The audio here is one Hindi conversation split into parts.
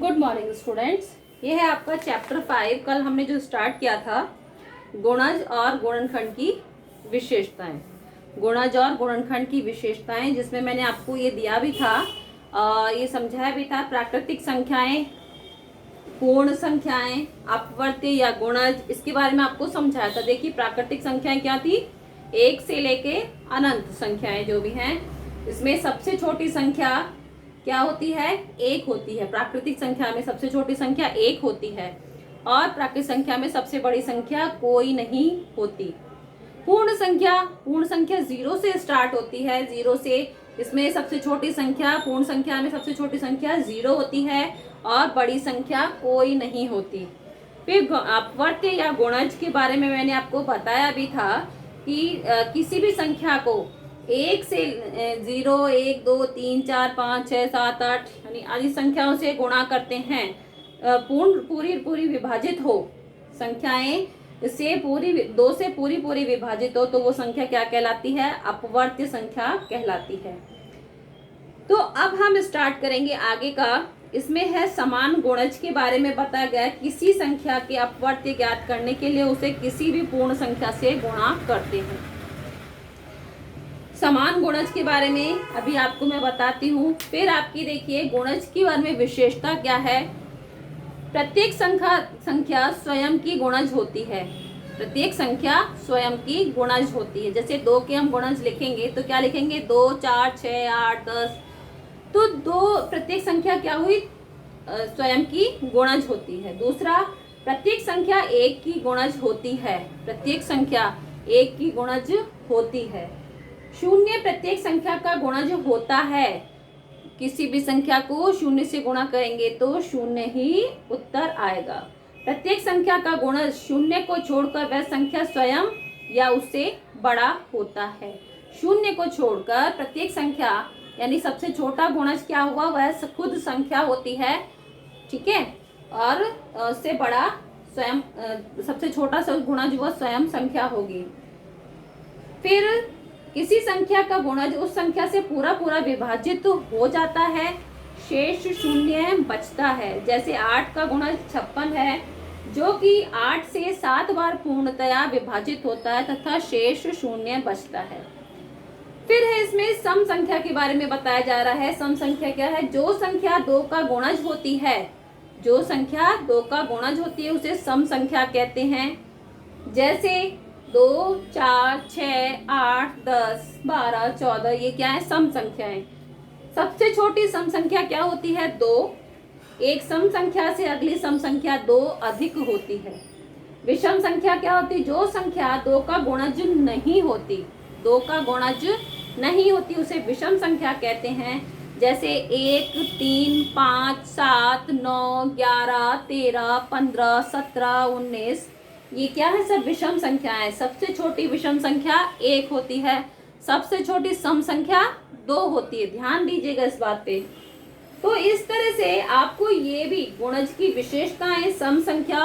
Good morning students. ये है आपका चैप्टर 5। कल हमने जो स्टार्ट किया था गुणज और गुणनखंड की विशेषताएं। गुणज और गुणनखंड की विशेषताएं, जिसमें मैंने आपको ये दिया भी था, ये समझाया भी था। प्राकृतिक संख्याएं, पूर्ण संख्याएं, अपवर्त्य या गुणज, इसके बारे में आपको समझाया था। देखिए प्राकृतिक संख्याएं क्या थी, 1 से लेके अनंत संख्याएं जो भी हैं, इसमें सबसे छोटी संख्या क्या होती है, 1 होती है। प्राकृतिक संख्या में सबसे छोटी संख्या 1 होती है और प्राकृतिक संख्या में सबसे बड़ी संख्या कोई नहीं होती। पूर्ण संख्या 0 से स्टार्ट होती है, 0 से। इसमें सबसे छोटी संख्या, पूर्ण संख्या में सबसे छोटी संख्या 0 होती है और बड़ी संख्या कोई नहीं होती। फिर अपवर्त्य या गुणज के बारे में मैंने आपको बताया भी था कि किसी भी संख्या को 1 से 0, 1, 2, 3, 4, 5, 6, 7, 8 यानी आदि संख्याओं से गुणा करते हैं, पूरी विभाजित हो, संख्याएं से पूरी 2 से पूरी विभाजित हो, तो वो संख्या क्या कहलाती है, अपवर्त्य संख्या कहलाती है। तो अब हम स्टार्ट करेंगे आगे का। इसमें है समान गुणज के बारे में बताया गया। किसी संख्या के अपवर्त्य ज्ञात करने के लिए उसे किसी भी पूर्ण संख्या से गुणा करते हैं। समान गुणज के बारे में अभी आपको मैं बताती हूँ। फिर आपकी देखिए गुणज के बारे में विशेषता क्या है। प्रत्येक संख्या स्वयं की गुणज होती है। प्रत्येक संख्या स्वयं की गुणज होती है। जैसे 2 के हम गुणज लिखेंगे तो क्या लिखेंगे, 2, 4, 6, 8, 10। तो 2 प्रत्येक संख्या क्या हुई, स्वयं की गुणज होती है। दूसरा, प्रत्येक संख्या 1 की गुणज होती है। प्रत्येक संख्या 1 की गुणज होती है। 0 प्रत्येक संख्या का गुणज होता है। किसी भी संख्या को 0 से गुणा करेंगे तो 0 ही उत्तर आएगा। प्रत्येक संख्या का गुणज 0 को छोड़कर वह संख्या स्वयं या उससे बड़ा होता है। 0 को छोड़कर प्रत्येक संख्या यानी सबसे छोटा गुणज क्या हुआ, वह खुद संख्या होती है, ठीक है, और उससे बड़ा स्वयं, सबसे छोटा गुणज वह स्वयं संख्या होगी। फिर किसी संख्या का गुणज उस संख्या से पूरा विभाजित हो जाता है, शेष 0 बचता है। जैसे 8 का गुणज 56 है, जो कि 8 से 7 बार पूर्णतया विभाजित होता है तथा शेष 0 बचता है। फिर है इसमें सम संख्या के बारे में बताया जा रहा है। सम संख्या क्या है, जो संख्या 2 का गुणज होती है, जो संख्या 2 का गुणज होती है उसे सम संख्या कहते हैं। जैसे 2, 4, 6, 8, 10, 12, 14, ये क्या है, सम संख्याएं। सबसे छोटी सम संख्या क्या होती है, 2। एक सम संख्या से अगली सम संख्या 2 अधिक होती है। विषम संख्या क्या होती है, जो संख्या 2 का गुणज नहीं होती, 2 का गुणज नहीं होती उसे विषम संख्या कहते हैं। जैसे 1, 3, 5, 7, 9, 11, 13, 15, 17, 19, ये क्या है, सब विषम संख्या है। सबसे छोटी विषम संख्या 1 होती है, सबसे छोटी सम संख्या 2 होती है। ध्यान दीजिएगा इस बात पे। तो इस तरह से आपको ये भी गुणज की विशेषताएं, सम संख्या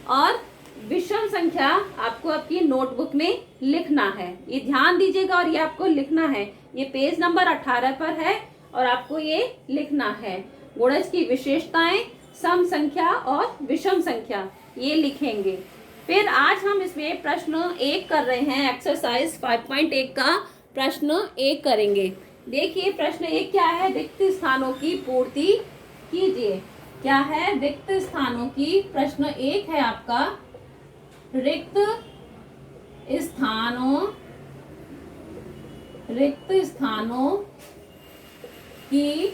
और विषम संख्या आपको आपकी नोटबुक में लिखना है। ये ध्यान दीजिएगा और ये आपको लिखना है। ये पेज नंबर 18 पर है और आपको ये लिखना है। गुणज की विशेषताएं, सम संख्या और विषम संख्या, ये लिखेंगे। फिर आज हम इसमें प्रश्न 1 कर रहे हैं। एक्सरसाइज 5.1 का प्रश्न 1 करेंगे। देखिए प्रश्न 1 क्या है, रिक्त स्थानों की पूर्ति कीजिए। क्या है, रिक्त स्थानों की, प्रश्न 1 है आपका, रिक्त स्थानों की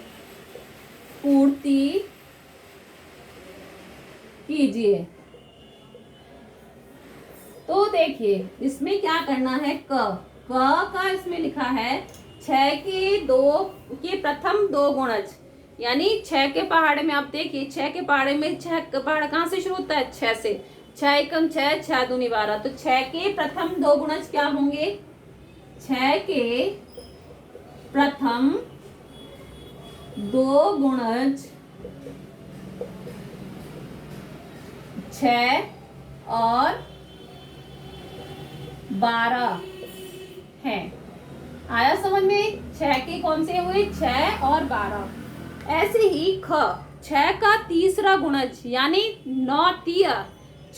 पूर्ति कीजिए। तो देखिए इसमें क्या करना है, क का इसमें लिखा है 6 के प्रथम 2 गुणज, यानी 6 के पहाड़े में आप देखिए, 6 के पहाड़े में 6 का पहाड़ कहाँ से शुरू होता है, 6 से। 6 एकम 6, 6 दूनी 12, तो 6 के प्रथम 2 गुणज क्या होंगे, 6 के प्रथम 2 गुणज 6 और 12 है। आया समझ में, 6 के कौन से हुए, 6 और 12। ऐसे ही ख 6 का तीसरा गुणज यानी 9 तिया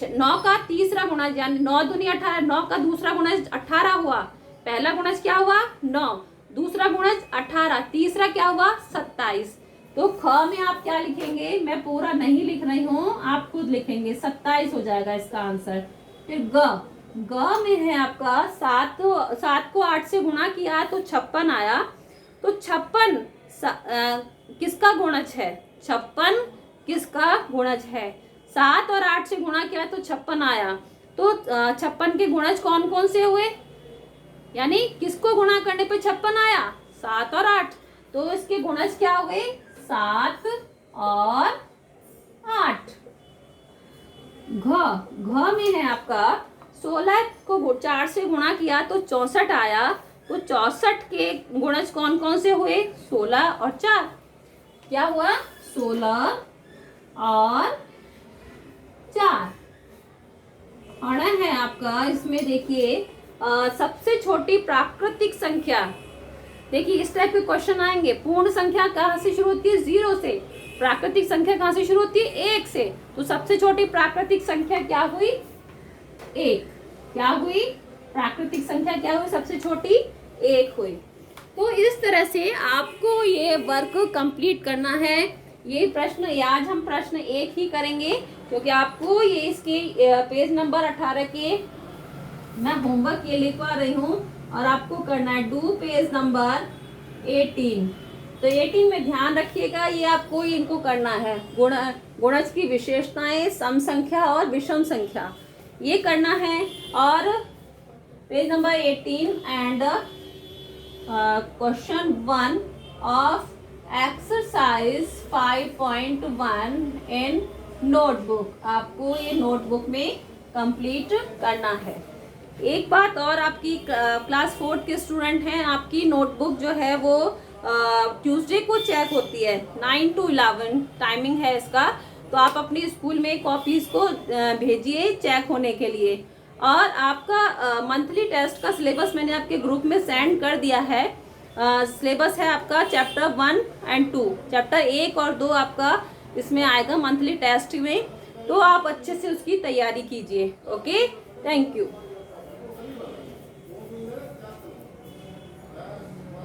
9 का तीसरा गुणज यानी 9 दूनी 18, 9 का दूसरा गुणज 18 हुआ। पहला गुणज क्या हुआ 9, दूसरा गुणज 18, तीसरा क्या हुआ 27। तो ख में आप क्या लिखेंगे, मैं पूरा नहीं लिख रही हूँ, आप खुद लिखेंगे, 27 हो जाएगा इसका आंसर। फिर ग में है आपका 7 को 8 से गुणा किया तो 56 आया। तो 56 किसका गुणज है, 56 किसका गुणज है, 7 और 8 से गुणा किया तो 56 आया। तो 56 के गुणज कौन कौन से हुए, यानी किसको गुणा करने पे 56 आया, 7 और 8। तो इसके गुणज क्या हुए, 7 और 8। घ में है आपका 16 को 4 से गुणा किया तो 64 आया। तो 64 के गुणज कौन कौन से हुए, 16 और 4। क्या हुआ, 16 और 4। अड़ा है आपका, इसमें देखिए सबसे छोटी प्राकृतिक संख्या। देखिए इस टाइप के क्वेश्चन आएंगे। पूर्ण संख्या कहाँ से शुरू होती है, 0 से। प्राकृतिक संख्या कहाँ से शुरू होती है, 1 से। तो सबसे छोटी प्राकृतिक संख्या क्या हुई, 1। क्या हुई, प्राकृतिक संख्या क्या हुई, सबसे छोटी 1 हुई। तो इस तरह से आपको ये वर्क कंप्लीट करना है। ये प्रश्न आज हम प्रश्न 1 ही करेंगे, क्योंकि आपको ये इसके पेज नंबर 18 के मैं होमवर्क ये लिखवा रही हूँ और आपको करना है डू पेज नंबर 18। तो 18 में ध्यान रखिएगा, ये आपको इनको करना है, गुणज की विशेषताएं, सम संख्या और विषम संख्या, ये करना है। और page number 18 and question 1 of exercise 5.1 in notebook, आपको ये नोटबुक में कंप्लीट करना है। एक बात और, आपकी क्लास 4 के स्टूडेंट हैं, आपकी नोटबुक जो है वो ट्यूसडे को चेक होती है, 9 to 11 टाइमिंग है इसका। तो आप अपनी स्कूल में कॉपीज को भेजिए चेक होने के लिए। और आपका मंथली टेस्ट का सिलेबस मैंने आपके ग्रुप में सेंड कर दिया है। सिलेबस है आपका चैप्टर 1 एंड 2, चैप्टर 1 और 2 आपका इसमें आएगा मंथली टेस्ट में। तो आप अच्छे से उसकी तैयारी कीजिए। Okay, thank you.